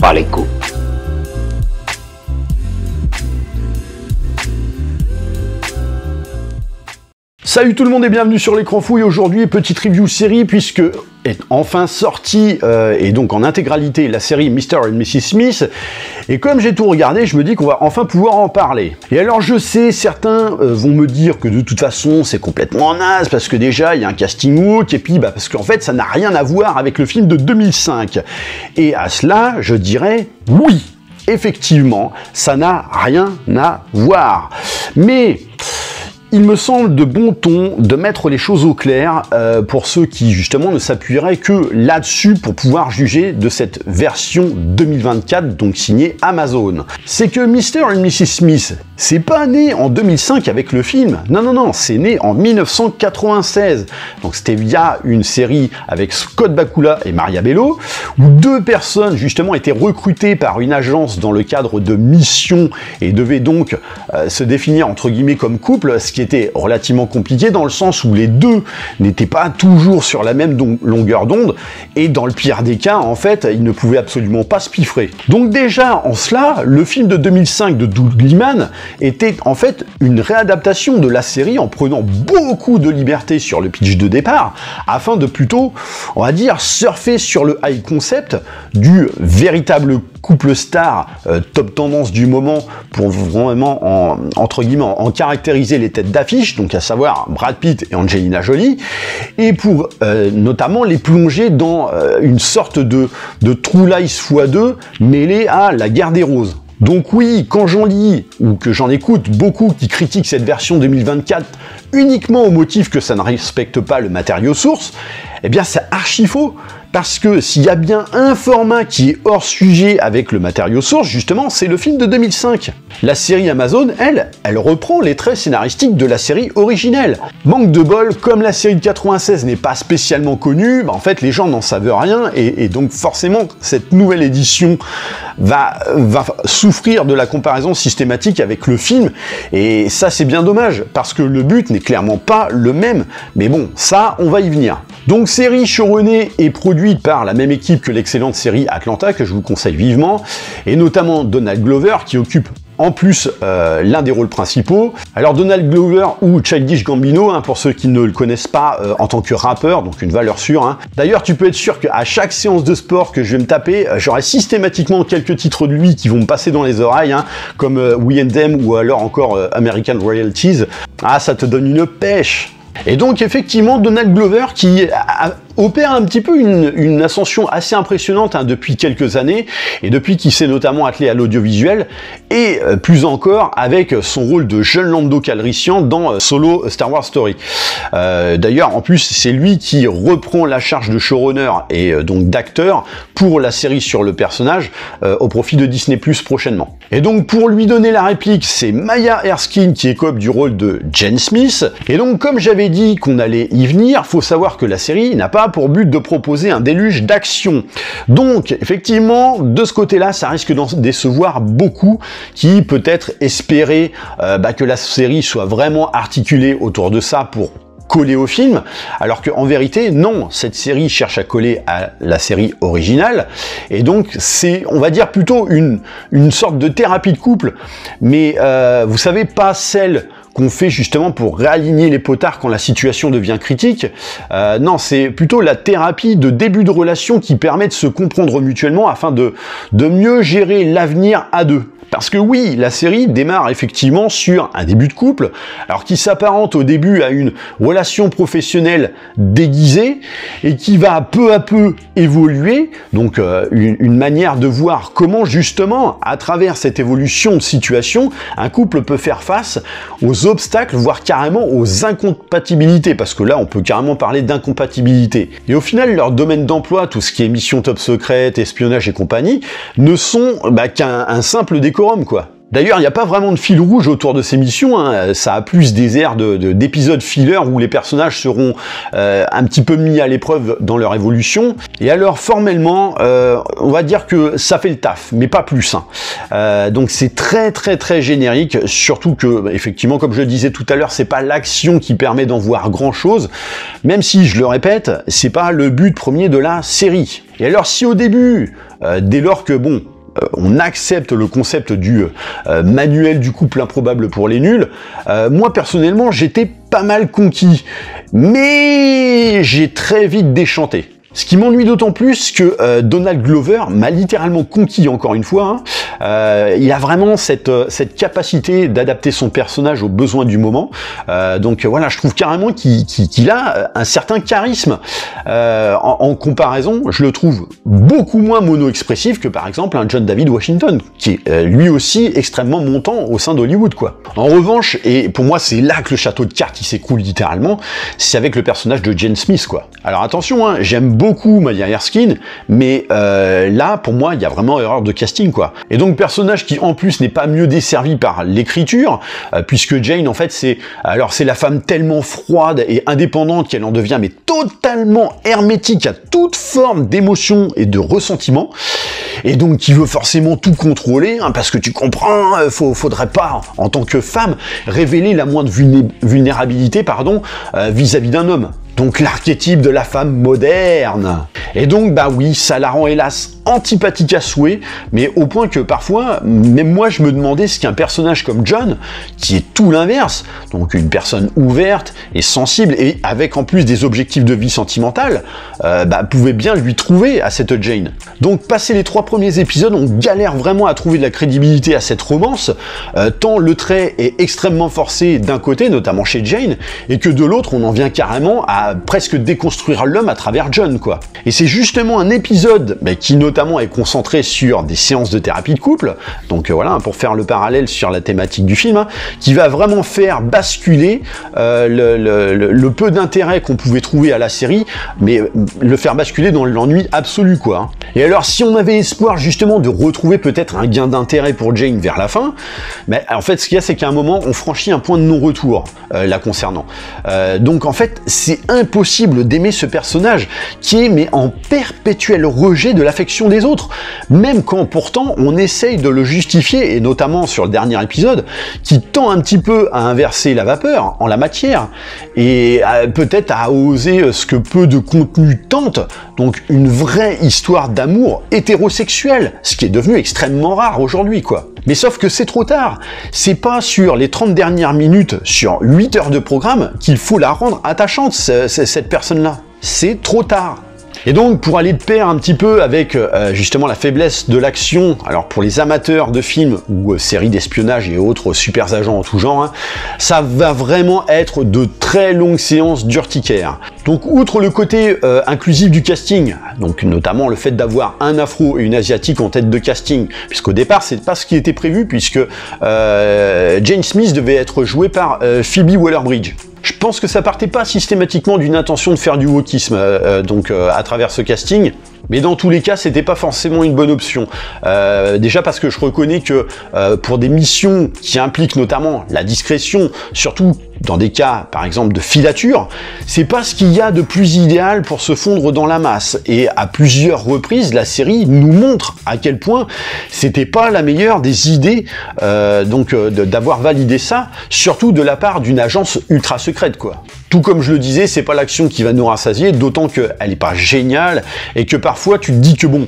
par les coups. Salut tout le monde et bienvenue sur l'écran fouille. Aujourd'hui, petite review série puisque est enfin sortie et donc en intégralité la série Mr. and Mrs. Smith. Et comme j'ai tout regardé, je me dis qu'on va enfin pouvoir en parler. Et alors je sais, certains vont me dire que de toute façon c'est complètement naze parce que déjà il y a un casting woke et puis parce qu'en fait ça n'a rien à voir avec le film de 2005. Et à cela, je dirais oui. Effectivement, ça n'a rien à voir. Mais il me semble de bon ton de mettre les choses au clair pour ceux qui justement ne s'appuieraient que là-dessus pour pouvoir juger de cette version 2024, donc signée Amazon. C'est que Mr. and Mrs. Smith, c'est pas né en 2005 avec le film, non, c'est né en 1996. Donc c'était via une série avec Scott Bakula et Maria Bello, où deux personnes justement étaient recrutées par une agence dans le cadre de missions et devaient donc se définir entre guillemets comme couple, ce qui était relativement compliqué dans le sens où les deux n'étaient pas toujours sur la même longueur d'onde et dans le pire des cas, en fait, ils ne pouvaient absolument pas se piffrer. Donc déjà, en cela, le film de 2005 de Doug Liman était en fait une réadaptation de la série en prenant beaucoup de liberté sur le pitch de départ afin de plutôt, on va dire, surfer sur le high concept du véritable couple star top tendance du moment pour vraiment entre guillemets en caractériser les têtes d'affiche, donc à savoir Brad Pitt et Angelina Jolie, et pour notamment les plonger dans une sorte de True Lies x2 mêlé à La Guerre des Roses. Donc oui, quand j'en lis, ou que j'en écoute beaucoup qui critiquent cette version 2024 uniquement au motif que ça ne respecte pas le matériau source, eh bien c'est archi faux. Parce que s'il y a bien un format qui est hors sujet avec le matériau source, justement, c'est le film de 2005. La série Amazon, elle reprend les traits scénaristiques de la série originelle. Manque de bol, comme la série de 96 n'est pas spécialement connue, en fait les gens n'en savent rien et donc forcément cette nouvelle édition va souffrir de la comparaison systématique avec le film et ça c'est bien dommage parce que le but n'est clairement pas le même. Mais bon, ça on va y venir. Donc série showrunnée et produite par la même équipe que l'excellente série Atlanta que je vous conseille vivement et notamment Donald Glover qui occupe en plus l'un des rôles principaux. Alors Donald Glover ou Childish Gambino, pour ceux qui ne le connaissent pas en tant que rappeur, donc une valeur sûre. D'ailleurs, tu peux être sûr qu'à chaque séance de sport que je vais me taper, j'aurai systématiquement quelques titres de lui qui vont me passer dans les oreilles, comme We and Them ou alors encore American Royalties. Ah, ça te donne une pêche. Et donc effectivement, Donald Glover qui opère un petit peu une ascension assez impressionnante depuis quelques années, et depuis qu'il s'est notamment attelé à l'audiovisuel, et plus encore avec son rôle de jeune Lando Calrissian dans Solo Star Wars Story. D'ailleurs, en plus, c'est lui qui reprend la charge de showrunner et donc d'acteur pour la série sur le personnage au profit de Disney Plus prochainement. Et donc pour lui donner la réplique, c'est Maya Erskine qui écope du rôle de Jane Smith. Et donc comme j'avais dit qu'on allait y venir, faut savoir que la série n'a pas pour but de proposer un déluge d'action. Donc effectivement, de ce côté-là, ça risque d'en décevoir beaucoup qui peut-être espéraient que la série soit vraiment articulée autour de ça pour coller au film, alors qu'en vérité, non, cette série cherche à coller à la série originale, et donc c'est, on va dire, plutôt une sorte de thérapie de couple, mais vous savez, pas celle qu'on fait justement pour réaligner les potards quand la situation devient critique. Non, c'est plutôt la thérapie de début de relation qui permet de se comprendre mutuellement afin de mieux gérer l'avenir à deux. Parce que oui, la série démarre effectivement sur un début de couple, alors qui s'apparente au début à une relation professionnelle déguisée, et qui va peu à peu évoluer, donc une manière de voir comment justement, à travers cette évolution de situation, un couple peut faire face aux obstacles, voire carrément aux incompatibilités, parce que là on peut carrément parler d'incompatibilité. Et au final, leur domaine d'emploi, tout ce qui est mission top secrète, espionnage et compagnie, ne sont qu'un simple décor, quoi. D'ailleurs, il n'y a pas vraiment de fil rouge autour de ces missions, ça a plus des airs d'épisodes filler où les personnages seront un petit peu mis à l'épreuve dans leur évolution. Et alors, formellement, on va dire que ça fait le taf, mais pas plus. Donc c'est très générique, surtout que, effectivement, comme je le disais tout à l'heure, c'est pas l'action qui permet d'en voir grand-chose, même si, je le répète, c'est pas le but premier de la série. Et alors, si au début, dès lors que, bon, on accepte le concept du manuel du couple improbable pour les nuls, moi personnellement j'étais pas mal conquis, mais j'ai très vite déchanté. Ce qui m'ennuie d'autant plus que Donald Glover m'a littéralement conquis encore une fois. Il a vraiment cette capacité d'adapter son personnage aux besoins du moment. Donc voilà, je trouve carrément qu'il a un certain charisme. En comparaison, je le trouve beaucoup moins mono-expressif que par exemple un John David Washington, qui est lui aussi extrêmement montant au sein d'Hollywood, quoi. En revanche, et pour moi c'est là que le château de cartes s'écroule littéralement, c'est avec le personnage de Jane Smith, quoi. Alors attention, hein, j'aime beaucoup Maya Erskine, mais là, pour moi, il y a vraiment erreur de casting, quoi. Et donc, personnage qui, en plus, n'est pas mieux desservi par l'écriture, puisque Jane, en fait, c'est la femme tellement froide et indépendante qu'elle en devient, mais totalement hermétique à toute forme d'émotion et de ressentiment, et donc qui veut forcément tout contrôler, hein, parce que tu comprends, faudrait pas, en tant que femme, révéler la moindre vulnérabilité, vis-à-vis d'un homme. Donc l'archétype de la femme moderne. Et donc, bah oui, ça la rend hélas antipathique à souhait, mais au point que parfois, même moi je me demandais ce qu'un personnage comme John, qui est tout l'inverse, donc une personne ouverte et sensible, et avec en plus des objectifs de vie sentimentale, pouvait bien lui trouver à cette Jane. Donc passé les 3 premiers épisodes, on galère vraiment à trouver de la crédibilité à cette romance, tant le trait est extrêmement forcé d'un côté, notamment chez Jane, et que de l'autre, on en vient carrément à presque déconstruire l'homme à travers John, quoi. Et c'est justement un épisode qui notamment est concentré sur des séances de thérapie de couple, donc voilà, pour faire le parallèle sur la thématique du film, qui va vraiment faire basculer le peu d'intérêt qu'on pouvait trouver à la série, mais le faire basculer dans l'ennui absolu, quoi. Et alors, si on avait espoir justement de retrouver peut-être un gain d'intérêt pour Jane vers la fin, en fait, ce qu'il y a, c'est qu'à un moment, on franchit un point de non-retour la concernant. Donc en fait, c'est impossible d'aimer ce personnage qui est en perpétuel rejet de l'affection des autres, même quand pourtant on essaye de le justifier, et notamment sur le dernier épisode, qui tend un petit peu à inverser la vapeur en la matière, et peut-être à oser ce que peu de contenu tente, donc une vraie histoire d'amour hétérosexuel, ce qui est devenu extrêmement rare aujourd'hui, quoi. Mais sauf que c'est trop tard, c'est pas sur les 30 dernières minutes, sur 8 heures de programme, qu'il faut la rendre attachante, cette personne-là. C'est trop tard. Et donc, pour aller de pair un petit peu avec justement la faiblesse de l'action, alors pour les amateurs de films ou séries d'espionnage et autres super agents en tout genre, ça va vraiment être de très longues séances d'urticaire. Donc, outre le côté inclusif du casting, donc notamment le fait d'avoir un afro et une asiatique en tête de casting, puisqu'au départ, c'est pas ce qui était prévu, puisque Jane Smith devait être jouée par Phoebe Waller-Bridge. Je pense que ça partait pas systématiquement d'une intention de faire du wokisme à travers ce casting, mais dans tous les cas, c'était pas forcément une bonne option. Déjà parce que je reconnais que pour des missions qui impliquent notamment la discrétion, surtout dans des cas, par exemple, de filature, c'est pas ce qu'il y a de plus idéal pour se fondre dans la masse. Et à plusieurs reprises, la série nous montre à quel point c'était pas la meilleure des idées d'avoir validé ça, surtout de la part d'une agence ultra secrète, quoi. Tout comme je le disais, c'est pas l'action qui va nous rassasier, d'autant qu'elle est pas géniale, et que parfois tu te dis que bon,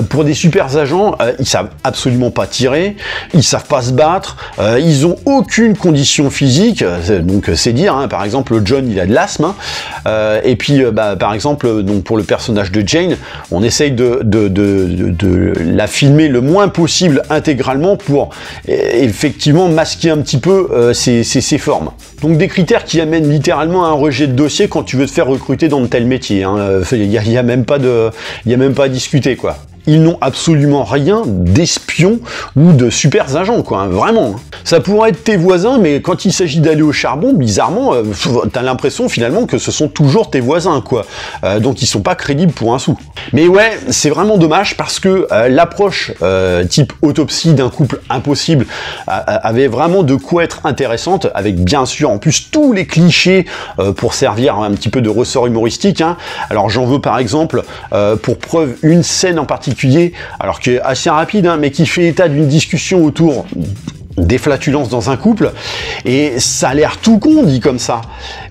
pour des super agents, ils savent absolument pas tirer, ils savent pas se battre, ils ont aucune condition physique, donc c'est dire, hein, par exemple John il a de l'asthme, et puis par exemple donc pour le personnage de Jane, on essaye de la filmer le moins possible intégralement pour effectivement masquer un petit peu ses formes. Donc des critères qui amènent littéralement à un rejet de dossier quand tu veux te faire recruter dans de tels métiers, hein. Il y a même pas à discuter, quoi. Ils n'ont absolument rien d'espion ou de super agents, quoi, hein, vraiment. Ça pourrait être tes voisins, mais quand il s'agit d'aller au charbon, bizarrement, t'as l'impression finalement que ce sont toujours tes voisins, quoi. Donc ils sont pas crédibles pour un sou. Mais ouais, c'est vraiment dommage parce que l'approche type autopsie d'un couple impossible avait vraiment de quoi être intéressante, avec bien sûr en plus tous les clichés pour servir un petit peu de ressort humoristique, hein. Alors j'en veux par exemple pour preuve une scène en particulier, alors qui est assez rapide, hein, mais qui fait état d'une discussion autour des flatulences dans un couple, et ça a l'air tout con dit comme ça,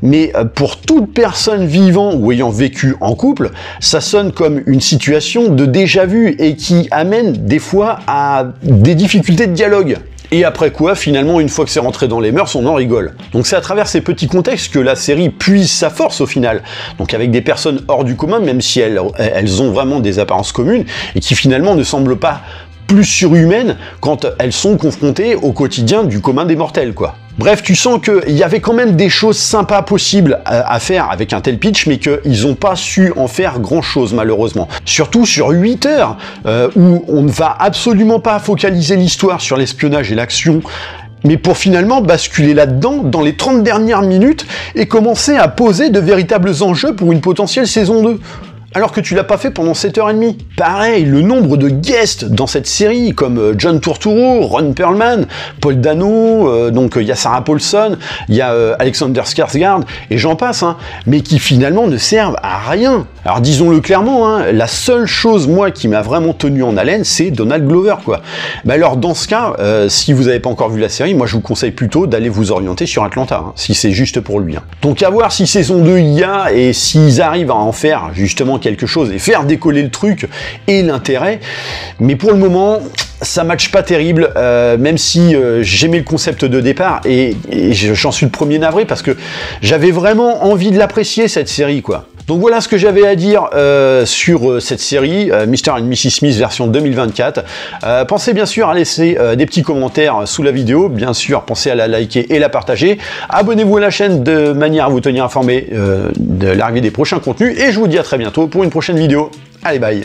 mais pour toute personne vivant ou ayant vécu en couple, ça sonne comme une situation de déjà vu et qui amène des fois à des difficultés de dialogue. Et après quoi, finalement, une fois que c'est rentré dans les mœurs, on en rigole. Donc c'est à travers ces petits contextes que la série puise sa force au final. Donc avec des personnes hors du commun, même si elles ont vraiment des apparences communes, et qui finalement ne semblent pas plus surhumaines quand elles sont confrontées au quotidien du commun des mortels, quoi. Bref, tu sens qu'il y avait quand même des choses sympas possibles à faire avec un tel pitch, mais qu'ils n'ont pas su en faire grand-chose, malheureusement. Surtout sur 8 heures, où on ne va absolument pas focaliser l'histoire sur l'espionnage et l'action, mais pour finalement basculer là-dedans dans les 30 dernières minutes et commencer à poser de véritables enjeux pour une potentielle saison 2. Alors que tu l'as pas fait pendant 7h30. Pareil, le nombre de guests dans cette série, comme John Turturro, Ron Perlman, Paul Dano, donc il y a Sarah Paulson, il y a Alexander Skarsgård, et j'en passe, hein, mais qui finalement ne servent à rien. Alors disons-le clairement, hein, la seule chose, moi, qui m'a vraiment tenu en haleine, c'est Donald Glover, quoi. Mais alors, dans ce cas, si vous n'avez pas encore vu la série, moi je vous conseille plutôt d'aller vous orienter sur Atlanta, hein, si c'est juste pour lui. Hein. Donc à voir si saison 2 il y a, et s'ils arrivent à en faire, justement, quelque chose et faire décoller le truc et l'intérêt, mais pour le moment ça matche pas terrible, même si j'aimais le concept de départ et j'en suis le premier navré parce que j'avais vraiment envie de l'apprécier cette série, quoi. Donc voilà ce que j'avais à dire sur cette série, Mr. and Mrs. Smith version 2024. Pensez bien sûr à laisser des petits commentaires sous la vidéo, bien sûr pensez à la liker et la partager. Abonnez-vous à la chaîne de manière à vous tenir informé de l'arrivée des prochains contenus et je vous dis à très bientôt pour une prochaine vidéo. Allez, bye!